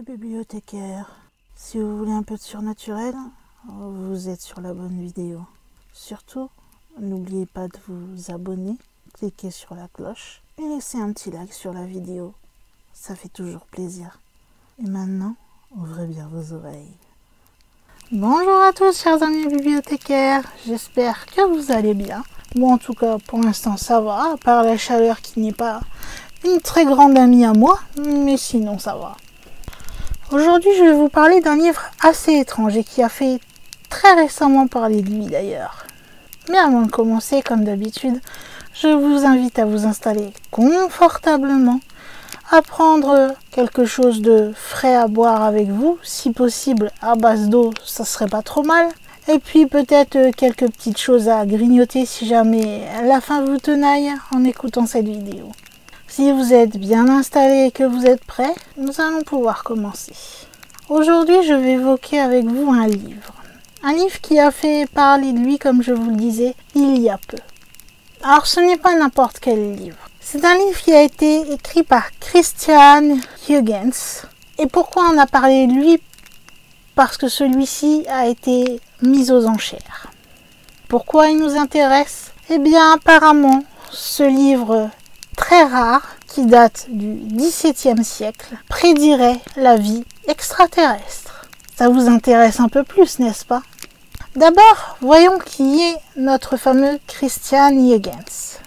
les bibliothécaires, si vous voulez un peu de surnaturel, vous êtes sur la bonne vidéo. Surtout, n'oubliez pas de vous abonner, cliquez sur la cloche et laissez un petit like sur la vidéo. Ça fait toujours plaisir. Et maintenant, ouvrez bien vos oreilles. Bonjour à tous, chers amis bibliothécaires. J'espère que vous allez bien. Moi, en tout cas, pour l'instant, ça va, à part la chaleur qui n'est pas une très grande amie à moi, mais sinon, ça va. Aujourd'hui, je vais vous parler d'un livre assez étrange et qui a fait très récemment parler de lui d'ailleurs. Mais avant de commencer, comme d'habitude, je vous invite à vous installer confortablement, à prendre quelque chose de frais à boire avec vous, si possible à base d'eau, ça serait pas trop mal. Et puis peut-être quelques petites choses à grignoter si jamais la faim vous tenaille en écoutant cette vidéo. Si vous êtes bien installé et que vous êtes prêts, nous allons pouvoir commencer. Aujourd'hui, je vais évoquer avec vous un livre. Un livre qui a fait parler de lui, comme je vous le disais, il y a peu. Alors ce n'est pas n'importe quel livre. C'est un livre qui a été écrit par Christian Huygens. Et pourquoi on a parlé de lui? Parce que celui-ci a été mis aux enchères. Pourquoi il nous intéresse? Eh bien, apparemment, ce livre très rare, qui date du XVIIe siècle, prédirait la vie extraterrestre. Ça vous intéresse un peu plus, n'est-ce pas? D'abord, voyons qui est notre fameux Christian Huygens.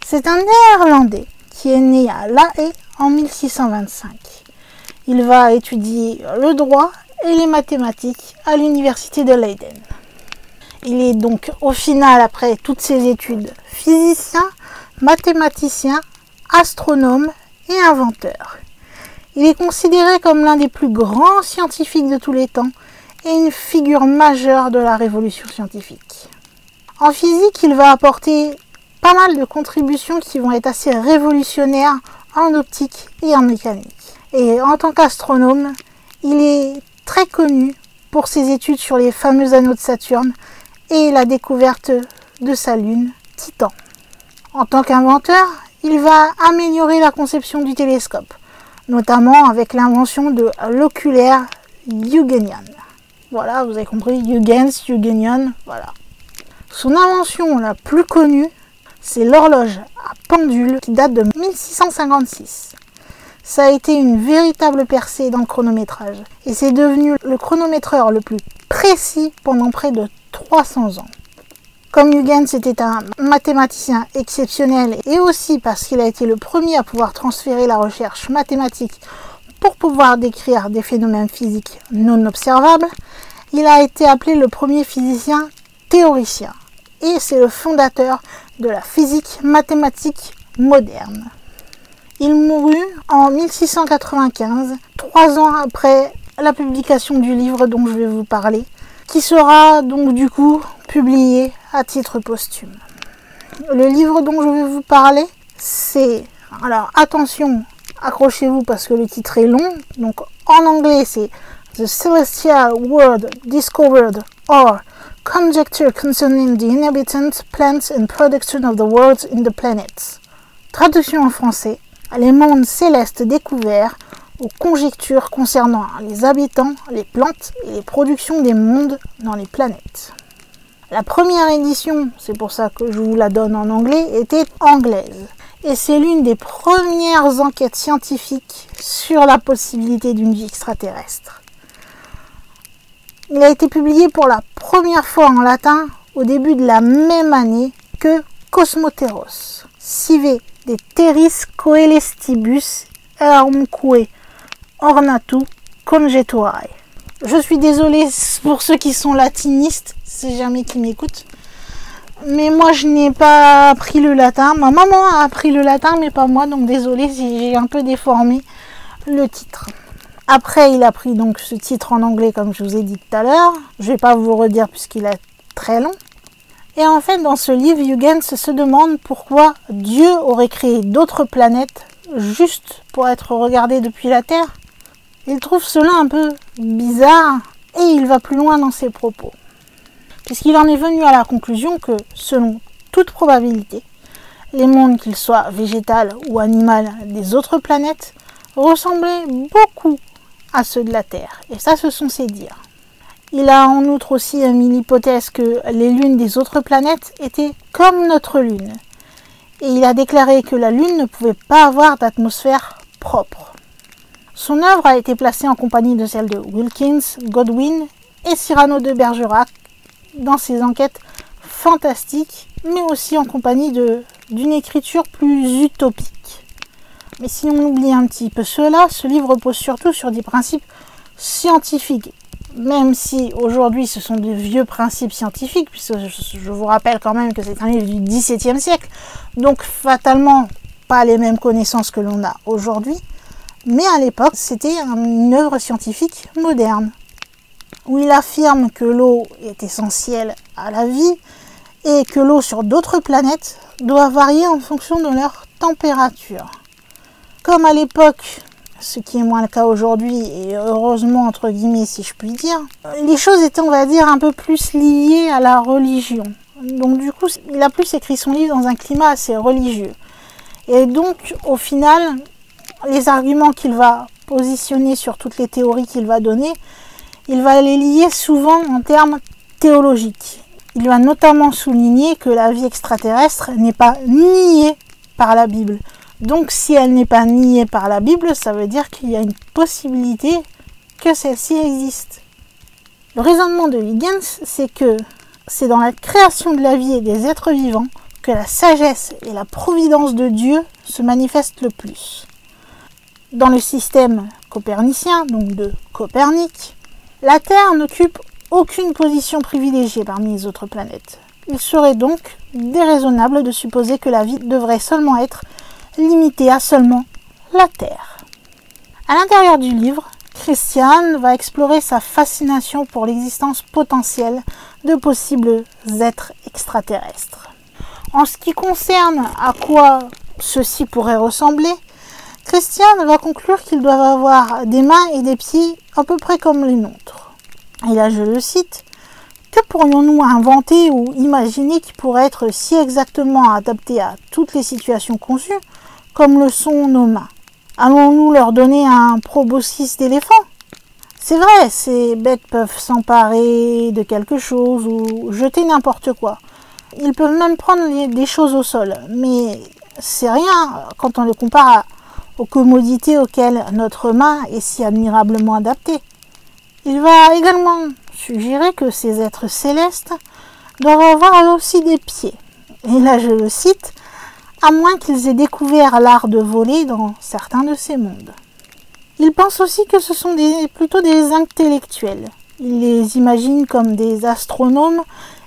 C'est un Néerlandais qui est né à La Haye en 1625. Il va étudier le droit et les mathématiques à l'université de Leiden. Il est donc au final, après toutes ses études, physicien, mathématicien, astronome et inventeur. Il est considéré comme l'un des plus grands scientifiques de tous les temps et une figure majeure de la révolution scientifique. En physique, il va apporter pas mal de contributions qui vont être assez révolutionnaires en optique et en mécanique. Et en tant qu'astronome, il est très connu pour ses études sur les fameux anneaux de Saturne et la découverte de sa lune, Titan. En tant qu'inventeur, il va améliorer la conception du télescope, notamment avec l'invention de l'oculaire Huygenian. Voilà, vous avez compris, Huygens, Huygenian, voilà. Son invention la plus connue, c'est l'horloge à pendule qui date de 1656. Ça a été une véritable percée dans le chronométrage et c'est devenu le chronométreur le plus précis pendant près de 300 ans. Comme Huygens était un mathématicien exceptionnel et aussi parce qu'il a été le premier à pouvoir transférer la recherche mathématique pour pouvoir décrire des phénomènes physiques non observables, il a été appelé le premier physicien théoricien et c'est le fondateur de la physique mathématique moderne. Il mourut en 1695, 3 ans après la publication du livre dont je vais vous parler, qui sera donc du coup publié à titre posthume. Le livre dont je vais vous parler, c'est... Alors attention, accrochez-vous parce que le titre est long. Donc en anglais, c'est The Celestial World Discovered or Conjecture Concerning the Inhabitants, Plants and Production of the Worlds in the Planets. Traduction en français, les mondes célestes découverts aux conjectures concernant les habitants, les plantes et les productions des mondes dans les planètes. La première édition, c'est pour ça que je vous la donne en anglais, était anglaise. Et c'est l'une des premières enquêtes scientifiques sur la possibilité d'une vie extraterrestre. Il a été publié pour la première fois en latin au début de la même année que Cosmoteros, sive de terris coelestibus earumque ornatu conjeturae. Je suis désolée pour ceux qui sont latinistes, c'est jamais qui m'écoutent. Mais moi je n'ai pas appris le latin. Ma maman a appris le latin mais pas moi, donc désolée si j'ai un peu déformé le titre. Après il a pris donc ce titre en anglais comme je vous ai dit tout à l'heure. Je ne vais pas vous redire puisqu'il est très long. Et en fait dans ce livre, Huygens se demande pourquoi Dieu aurait créé d'autres planètes juste pour être regardé depuis la Terre. Il trouve cela un peu bizarre et il va plus loin dans ses propos. Puisqu'il en est venu à la conclusion que, selon toute probabilité, les mondes, qu'ils soient végétales ou animales des autres planètes, ressemblaient beaucoup à ceux de la Terre. Et ça, ce sont ses dires. Il a en outre aussi émis l'hypothèse que les lunes des autres planètes étaient comme notre Lune. Et il a déclaré que la Lune ne pouvait pas avoir d'atmosphère propre. Son œuvre a été placée en compagnie de celle de Wilkins, Godwin et Cyrano de Bergerac dans ses enquêtes fantastiques, mais aussi en compagnie d'une écriture plus utopique. Mais si on oublie un petit peu cela, ce livre repose surtout sur des principes scientifiques, même si aujourd'hui ce sont de vieux principes scientifiques, puisque je vous rappelle quand même que c'est un livre du XVIIe siècle, donc fatalement pas les mêmes connaissances que l'on a aujourd'hui, mais à l'époque c'était une œuvre scientifique moderne, où il affirme que l'eau est essentielle à la vie et que l'eau sur d'autres planètes doit varier en fonction de leur température. Comme à l'époque, ce qui est moins le cas aujourd'hui, et heureusement entre guillemets si je puis dire, les choses étaient on va dire un peu plus liées à la religion. Donc du coup, il a plus écrit son livre dans un climat assez religieux. Et donc au final, les arguments qu'il va positionner sur toutes les théories qu'il va donner, il va les lier souvent en termes théologiques. Il va notamment souligner que la vie extraterrestre n'est pas niée par la Bible. Donc si elle n'est pas niée par la Bible, ça veut dire qu'il y a une possibilité que celle-ci existe. Le raisonnement de Huygens, c'est que c'est dans la création de la vie et des êtres vivants que la sagesse et la providence de Dieu se manifestent le plus. Dans le système copernicien, donc de Copernic, la Terre n'occupe aucune position privilégiée parmi les autres planètes. Il serait donc déraisonnable de supposer que la vie devrait seulement être limitée à seulement la Terre. À l'intérieur du livre, Christian va explorer sa fascination pour l'existence potentielle de possibles êtres extraterrestres. En ce qui concerne à quoi ceux-ci pourraient ressembler, Christian va conclure qu'ils doivent avoir des mains et des pieds à peu près comme les nôtres. Et là, je le cite, « Que pourrions-nous inventer ou imaginer qui pourrait être si exactement adapté à toutes les situations conçues comme le sont nos mains? Allons-nous leur donner un proboscis d'éléphant? C'est vrai, ces bêtes peuvent s'emparer de quelque chose ou jeter n'importe quoi. Ils peuvent même prendre des choses au sol, mais c'est rien quand on les compare aux commodités auxquelles notre main est si admirablement adaptée. » Il va également suggérer que ces êtres célestes doivent avoir aussi des pieds. Et là, je le cite, « à moins qu'ils aient découvert l'art de voler dans certains de ces mondes. » Il pense aussi que ce sont plutôt des intellectuels. Il les imagine comme des astronomes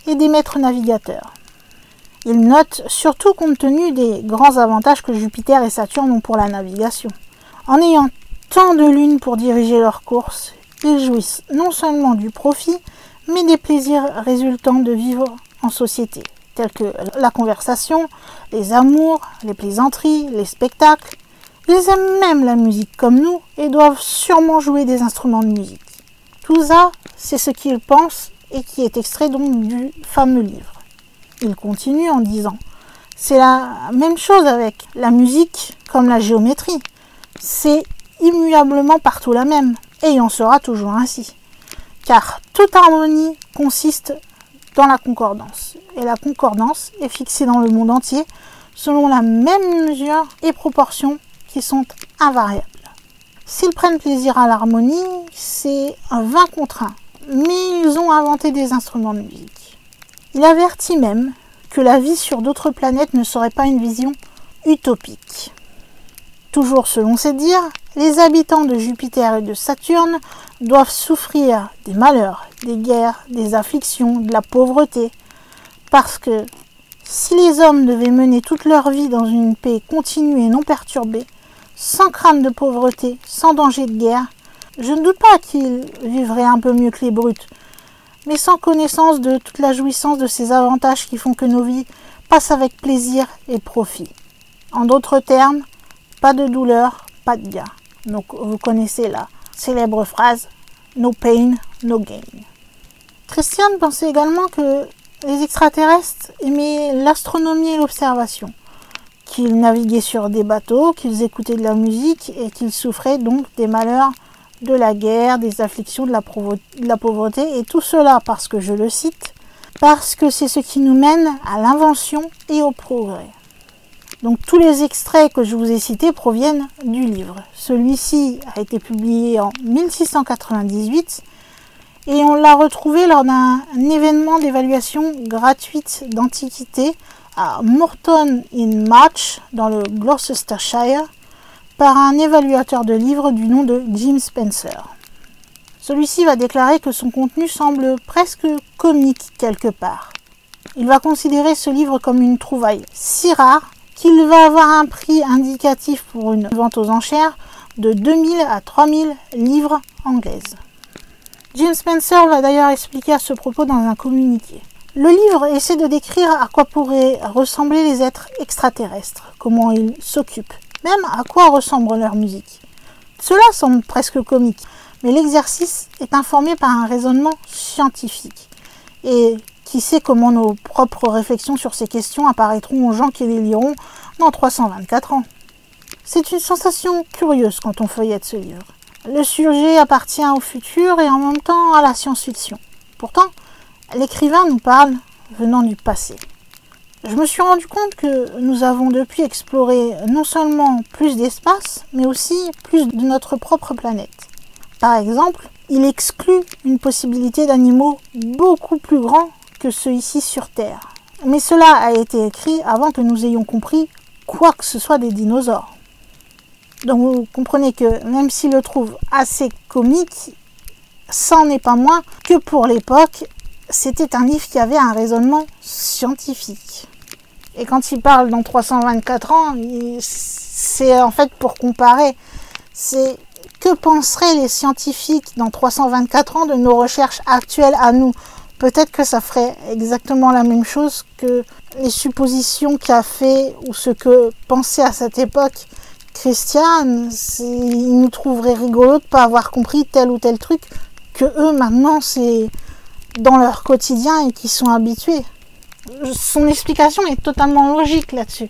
et des maîtres navigateurs. Il note surtout compte tenu des grands avantages que Jupiter et Saturne ont pour la navigation. En ayant tant de lunes pour diriger leur course, ils jouissent non seulement du profit, mais des plaisirs résultant de vivre en société, tels que la conversation, les amours, les plaisanteries, les spectacles. Ils aiment même la musique comme nous et doivent sûrement jouer des instruments de musique. Tout ça, c'est ce qu'ils pensent et qui est extrait donc du fameux livre. Il continue en disant « C'est la même chose avec la musique comme la géométrie. C'est immuablement partout la même. Et il en sera toujours ainsi. Car toute harmonie consiste dans la concordance. Et la concordance est fixée dans le monde entier selon la même mesure et proportion qui sont invariables. S'ils prennent plaisir à l'harmonie, c'est un 20 contre 1. Mais ils ont inventé des instruments de musique. Il avertit même que la vie sur d'autres planètes ne serait pas une vision utopique. Toujours selon ses dires, les habitants de Jupiter et de Saturne doivent souffrir des malheurs, des guerres, des afflictions, de la pauvreté, parce que si les hommes devaient mener toute leur vie dans une paix continue et non perturbée, sans crainte de pauvreté, sans danger de guerre, je ne doute pas qu'ils vivraient un peu mieux que les brutes, mais sans connaissance de toute la jouissance de ces avantages qui font que nos vies passent avec plaisir et profit. En d'autres termes, pas de douleur, pas de gain. Donc vous connaissez la célèbre phrase « No pain, no gain ». Christian pensait également que les extraterrestres aimaient l'astronomie et l'observation, qu'ils naviguaient sur des bateaux, qu'ils écoutaient de la musique et qu'ils souffraient donc des malheurs de la guerre, des afflictions, de la pauvreté, et tout cela parce que, je le cite, parce que c'est ce qui nous mène à l'invention et au progrès. Donc tous les extraits que je vous ai cités proviennent du livre. Celui-ci a été publié en 1698 et on l'a retrouvé lors d'un événement d'évaluation gratuite d'antiquité à Moreton-in-March, dans le Gloucestershire, par un évaluateur de livres du nom de Jim Spencer. Celui-ci va déclarer que son contenu semble presque comique quelque part. Il va considérer ce livre comme une trouvaille si rare qu'il va avoir un prix indicatif pour une vente aux enchères de 2000 à 3000 livres anglaises. Jim Spencer va d'ailleurs expliquer à ce propos dans un communiqué. Le livre essaie de décrire à quoi pourraient ressembler les êtres extraterrestres, comment ils s'occupent, même à quoi ressemble leur musique. Cela semble presque comique, mais l'exercice est informé par un raisonnement scientifique. Et qui sait comment nos propres réflexions sur ces questions apparaîtront aux gens qui les liront dans 324 ans. C'est une sensation curieuse quand on feuillette ce livre. Le sujet appartient au futur et en même temps à la science-fiction. Pourtant, l'écrivain nous parle venant du passé. Je me suis rendu compte que nous avons depuis exploré non seulement plus d'espace, mais aussi plus de notre propre planète. Par exemple, il exclut une possibilité d'animaux beaucoup plus grands que ceux ici sur Terre. Mais cela a été écrit avant que nous ayons compris quoi que ce soit des dinosaures. Donc vous comprenez que même s'il le trouve assez comique, ça n'en est pas moins que pour l'époque, c'était un livre qui avait un raisonnement scientifique. Et quand il parle dans 324 ans, c'est en fait pour comparer. C'est que penseraient les scientifiques dans 324 ans de nos recherches actuelles à nous ? Peut-être que ça ferait exactement la même chose que les suppositions qu'a fait ou ce que pensait à cette époque Christian. Ils nous trouveraient rigolo de ne pas avoir compris tel ou tel truc que eux maintenant c'est dans leur quotidien et qui sont habitués. Son explication est totalement logique là-dessus.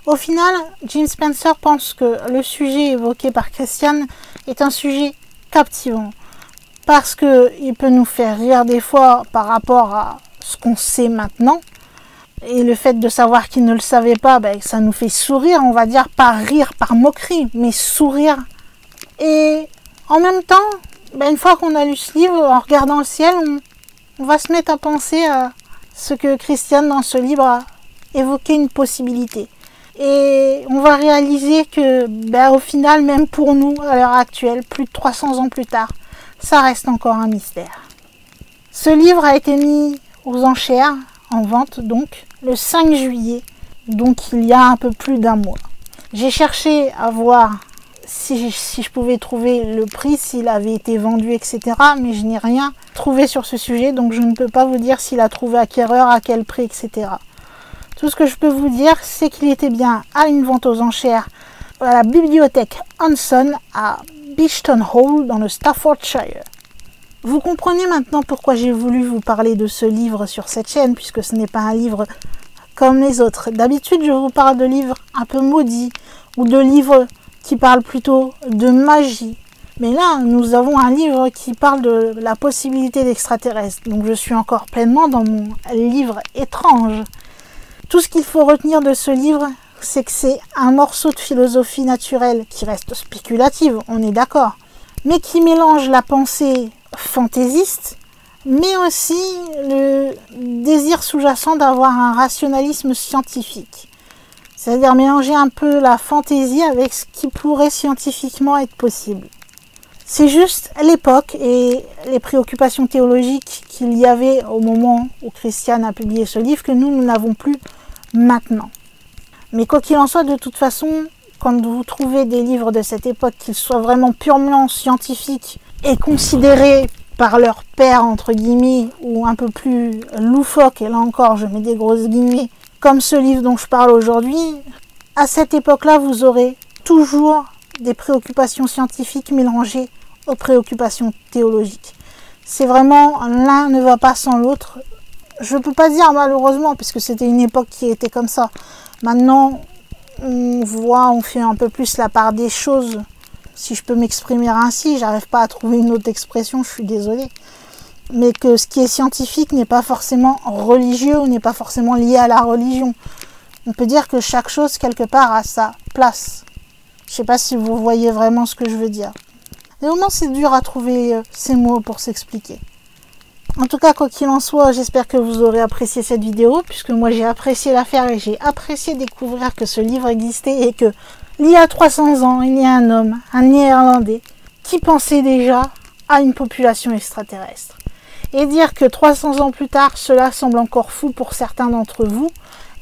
Au final, Jim Spencer pense que le sujet évoqué par Christian est un sujet captivant. Parce qu'il peut nous faire rire des fois par rapport à ce qu'on sait maintenant. Et le fait de savoir qu'il ne le savait pas, ça nous fait sourire, on va dire, pas rire par moquerie, mais sourire. Et en même temps, une fois qu'on a lu ce livre, en regardant le ciel, on va se mettre à penser à ce que Christian, dans ce livre, a évoqué une possibilité. Et on va réaliser que, au final, même pour nous, à l'heure actuelle, plus de 300 ans plus tard, ça reste encore un mystère. Ce livre a été mis aux enchères, en vente donc, le 5 juillet, donc il y a un peu plus d'un mois. J'ai cherché à voir si je pouvais trouver le prix, s'il avait été vendu, etc. Mais je n'ai rien trouvé sur ce sujet, donc je ne peux pas vous dire s'il a trouvé acquéreur, à quel prix, etc. Tout ce que je peux vous dire, c'est qu'il était bien à une vente aux enchères à la bibliothèque Hanson à Beeston Hall dans le Staffordshire. Vous comprenez maintenant pourquoi j'ai voulu vous parler de ce livre sur cette chaîne, puisque ce n'est pas un livre comme les autres. D'habitude, je vous parle de livres un peu maudits, ou de livres qui parlent plutôt de magie. Mais là, nous avons un livre qui parle de la possibilité d'extraterrestres. Donc je suis encore pleinement dans mon livre étrange. Tout ce qu'il faut retenir de ce livre, c'est que c'est un morceau de philosophie naturelle qui reste spéculative, on est d'accord, mais qui mélange la pensée fantaisiste, mais aussi le désir sous-jacent d'avoir un rationalisme scientifique. C'est-à-dire mélanger un peu la fantaisie avec ce qui pourrait scientifiquement être possible. C'est juste l'époque et les préoccupations théologiques qu'il y avait au moment où Christian a publié ce livre que nous n'avons plus maintenant. Mais quoi qu'il en soit, de toute façon, quand vous trouvez des livres de cette époque, qu'ils soient vraiment purement scientifiques et considérés par leur père, entre guillemets, ou un peu plus loufoques, et là encore je mets des grosses guillemets, comme ce livre dont je parle aujourd'hui, à cette époque-là, vous aurez toujours des préoccupations scientifiques mélangées aux préoccupations théologiques. C'est vraiment, l'un ne va pas sans l'autre. Je ne peux pas dire malheureusement, puisque c'était une époque qui était comme ça. Maintenant, on fait un peu plus la part des choses. si je peux m'exprimer ainsi, j'arrive pas à trouver une autre expression, je suis désolée. Mais que ce qui est scientifique n'est pas forcément religieux ou n'est pas forcément lié à la religion. On peut dire que chaque chose, quelque part, a sa place. Je sais pas si vous voyez vraiment ce que je veux dire. Des moments, c'est dur à trouver ces mots pour s'expliquer. En tout cas, quoi qu'il en soit, j'espère que vous aurez apprécié cette vidéo, puisque moi j'ai apprécié la faire et j'ai apprécié découvrir que ce livre existait et que, il y a 300 ans, il y a un homme, un Néerlandais, qui pensait déjà à une population extraterrestre. Et dire que 300 ans plus tard, cela semble encore fou pour certains d'entre vous,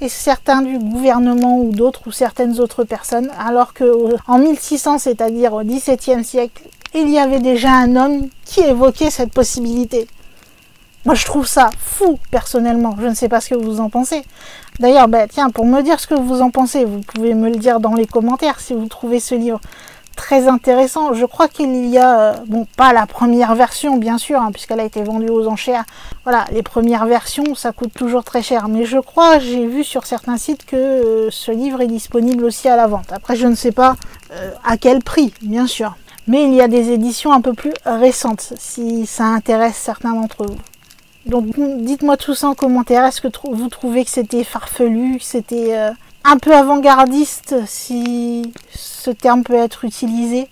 et certains du gouvernement ou d'autres, ou certaines autres personnes, alors qu'en 1600, c'est-à-dire au XVIIe siècle, il y avait déjà un homme qui évoquait cette possibilité. Moi, je trouve ça fou, personnellement. Je ne sais pas ce que vous en pensez. D'ailleurs, tiens, pour me dire ce que vous en pensez, vous pouvez me le dire dans les commentaires si vous trouvez ce livre très intéressant. Je crois qu'il y a, bon, pas la première version, bien sûr, hein, puisqu'elle a été vendue aux enchères. Voilà, les premières versions, ça coûte toujours très cher. Mais je crois, j'ai vu sur certains sites que ce livre est disponible aussi à la vente. Après, je ne sais pas à quel prix, bien sûr. Mais il y a des éditions un peu plus récentes, si ça intéresse certains d'entre vous. Donc dites-moi tout ça en commentaire, est-ce que vous trouvez que c'était farfelu, que c'était un peu avant-gardiste, si ce terme peut être utilisé.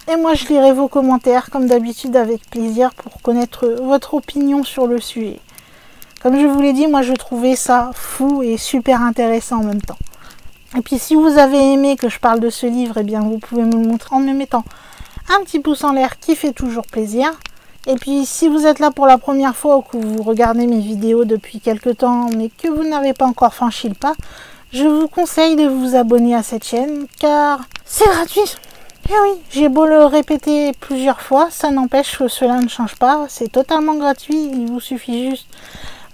Et moi je lirai vos commentaires comme d'habitude avec plaisir pour connaître votre opinion sur le sujet. Comme je vous l'ai dit, moi je trouvais ça fou et super intéressant en même temps. Et puis si vous avez aimé que je parle de ce livre, eh bien vous pouvez me le montrer en me mettant un petit pouce en l'air qui fait toujours plaisir. Et puis si vous êtes là pour la première fois ou que vous regardez mes vidéos depuis quelque temps mais que vous n'avez pas encore franchi le pas, je vous conseille de vous abonner à cette chaîne car c'est gratuit. Et oui, j'ai beau le répéter plusieurs fois, ça n'empêche que cela ne change pas, c'est totalement gratuit, il vous suffit juste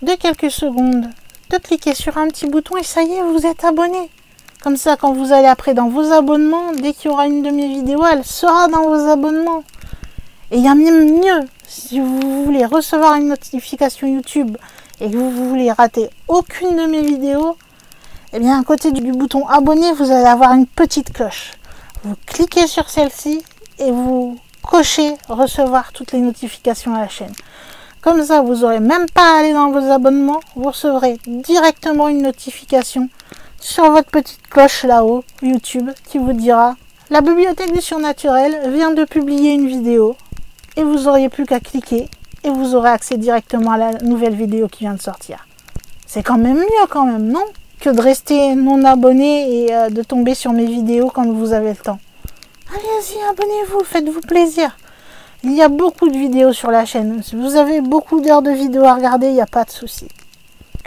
de quelques secondes de cliquer sur un petit bouton et ça y est, vous êtes abonné. Comme ça, quand vous allez après dans vos abonnements, dès qu'il y aura une de mes vidéos, elle sera dans vos abonnements. Et il y a même mieux, si vous voulez recevoir une notification YouTube et que vous voulez rater aucune de mes vidéos, eh bien à côté du bouton abonner, vous allez avoir une petite cloche. Vous cliquez sur celle-ci et vous cochez recevoir toutes les notifications à la chaîne. Comme ça, vous n'aurez même pas à aller dans vos abonnements, vous recevrez directement une notification sur votre petite cloche là-haut, YouTube, qui vous dira « La bibliothèque du surnaturel vient de publier une vidéo ». Et vous n'auriez plus qu'à cliquer et vous aurez accès directement à la nouvelle vidéo qui vient de sortir. C'est quand même mieux quand même, non? Que de rester non abonné et de tomber sur mes vidéos quand vous avez le temps. Allez-y, abonnez-vous, faites-vous plaisir. Il y a beaucoup de vidéos sur la chaîne. Si vous avez beaucoup d'heures de vidéos à regarder, il n'y a pas de souci.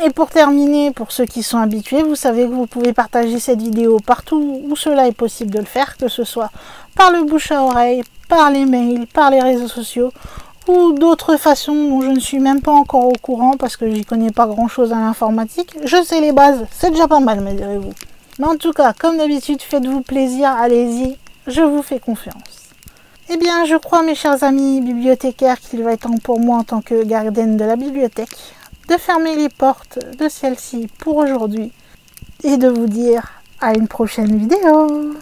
Et pour terminer, pour ceux qui sont habitués, vous savez que vous pouvez partager cette vidéo partout où cela est possible de le faire, que ce soit par le bouche à oreille, par les mails, par les réseaux sociaux ou d'autres façons dont je ne suis même pas encore au courant parce que j'y connais pas grand chose à l'informatique. Je sais les bases, c'est déjà pas mal, me direz-vous. Mais en tout cas, comme d'habitude, faites-vous plaisir, allez-y, je vous fais confiance. Eh bien, je crois, mes chers amis bibliothécaires, qu'il va être temps pour moi en tant que gardienne de la bibliothèque de fermer les portes de celle-ci pour aujourd'hui et de vous dire à une prochaine vidéo.